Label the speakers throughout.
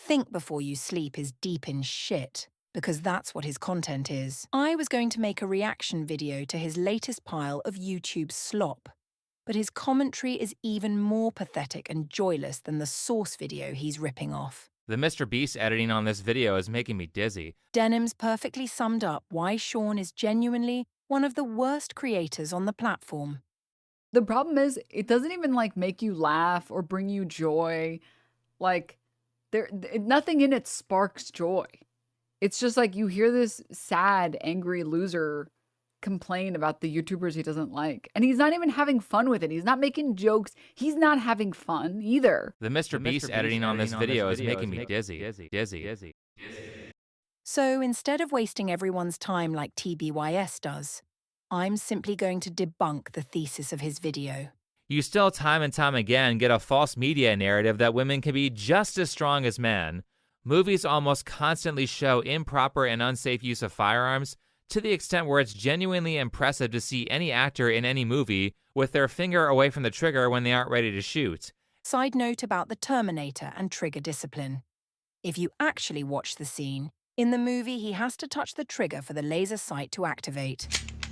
Speaker 1: Think Before You Sleep is deep in shit, because that's what his content is. I was going to make a reaction video to his latest pile of YouTube slop, but his commentary is even more pathetic and joyless than the source video he's ripping off.
Speaker 2: The Mr. Beast editing on this video is making me dizzy.
Speaker 1: Denim's perfectly summed up why Sean is genuinely one of the worst creators on the platform.
Speaker 3: The problem is, it doesn't even like make you laugh or bring you joy. Like, nothing in it sparks joy. It's just like you hear this sad, angry loser complain about the YouTubers he doesn't like. And he's not even having fun with it. He's not making jokes. He's not having fun either.
Speaker 2: The Mr. Beast editing on this video is making me dizzy.
Speaker 1: So instead of wasting everyone's time like TBYS does, I'm simply going to debunk the thesis of his video.
Speaker 2: You still time and time again get a false media narrative that women can be just as strong as men. Movies almost constantly show improper and unsafe use of firearms, to the extent where it's genuinely impressive to see any actor in any movie with their finger away from the trigger when they aren't ready to shoot.
Speaker 1: Side note about the Terminator and trigger discipline. If you actually watch the scene, in the movie he has to touch the trigger for the laser sight to activate.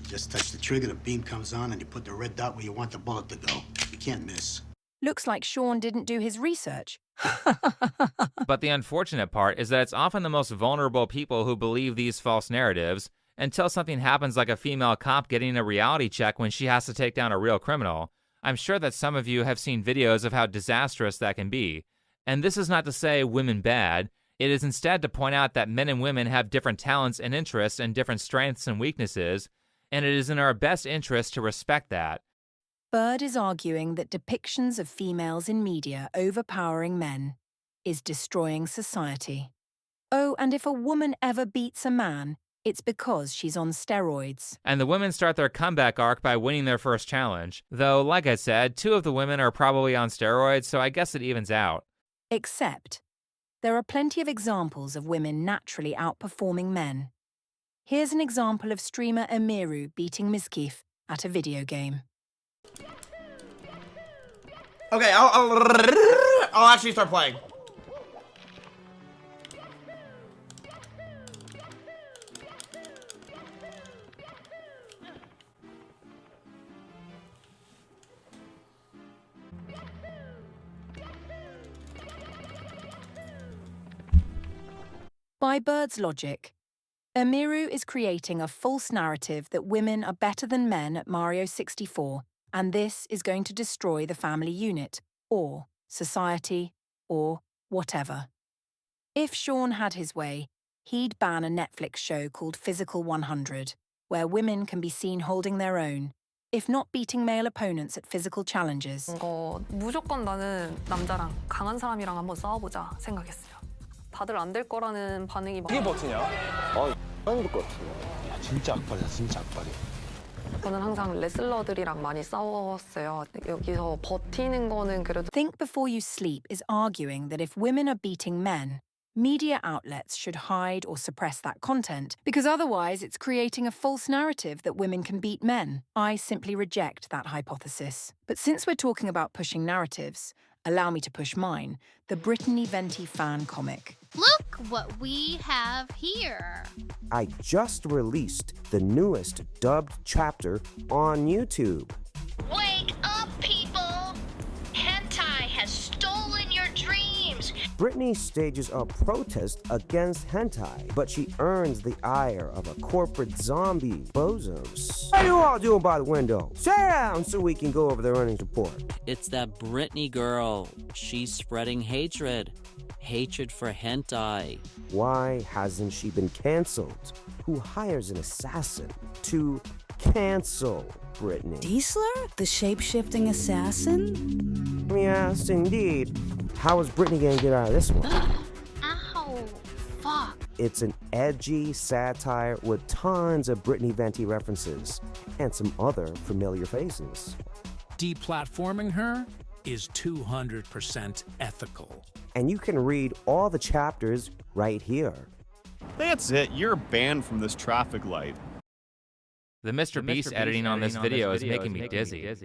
Speaker 4: Just touch the trigger, the beam comes on, and you put the red dot where you want the bullet to go. You can't miss.
Speaker 1: Looks like Sean didn't do his research.
Speaker 2: But the unfortunate part is that it's often the most vulnerable people who believe these false narratives, until something happens like a female cop getting a reality check when she has to take down a real criminal. I'm sure that some of you have seen videos of how disastrous that can be. And this is not to say women bad. It is instead to point out that men and women have different talents and interests and different strengths and weaknesses, and it is in our best interest to respect that.
Speaker 1: Bird is arguing that depictions of females in media overpowering men is destroying society. Oh, and if a woman ever beats a man, it's because she's on steroids.
Speaker 2: And the women start their comeback arc by winning their first challenge. Though, like I said, 2 of the women are probably on steroids, so I guess it evens out.
Speaker 1: Except, there are plenty of examples of women naturally outperforming men. Here's an example of streamer Emiru beating Miskif at a video game.
Speaker 5: Okay, I'll actually start playing.
Speaker 1: By Bird's logic, Emiru is creating a false narrative that women are better than men at Mario 64, and this is going to destroy the family unit, or society, or whatever. If Sean had his way, he'd ban a Netflix show called Physical 100, where women can be seen holding their own, if not beating male opponents at physical challenges.
Speaker 6: 무조건 나는 남자랑 강한 사람이랑 한번 싸워보자 생각했어요. 다들 안 될 거라는 반응이 많아요.
Speaker 7: 이게 버티냐? 안 될 것 같아. 진짜 악발이야, 진짜 악발이.
Speaker 6: 저는 항상 레슬러들이랑 많이 싸웠어요. 여기서 버티는 거는 그래도.
Speaker 1: Think Before You Sleep is arguing that if women are beating men, media outlets should hide or suppress that content, because otherwise it's creating a false narrative that women can beat men. I simply reject that hypothesis. But since we're talking about pushing narratives, allow me to push mine, the Brittany Venti Fan-Comic.
Speaker 8: Look what we have here.
Speaker 9: I just released the newest dubbed chapter on YouTube.
Speaker 8: Wake up, people! Hentai has stolen your dreams.
Speaker 9: Brittany stages a protest against hentai, but she earns the ire of a corporate zombie bozos. What are you all doing by the window? Sit down so we can go over the earnings report.
Speaker 10: It's that Brittany girl. She's spreading hatred. Hatred for hentai.
Speaker 9: Why hasn't she been canceled? Who hires an assassin to cancel Brittany?
Speaker 11: Diesler? The shape-shifting assassin?
Speaker 9: Yes, indeed. How is Brittany gonna get out of this one?
Speaker 8: Ow. Fuck.
Speaker 9: It's an edgy satire with tons of Brittany Venti references and some other familiar faces.
Speaker 12: Deplatforming her is 200% ethical.
Speaker 9: And you can read all the chapters right here.
Speaker 13: That's it, you're banned from this traffic light.
Speaker 2: The Mr. Beast editing on this video is making me dizzy.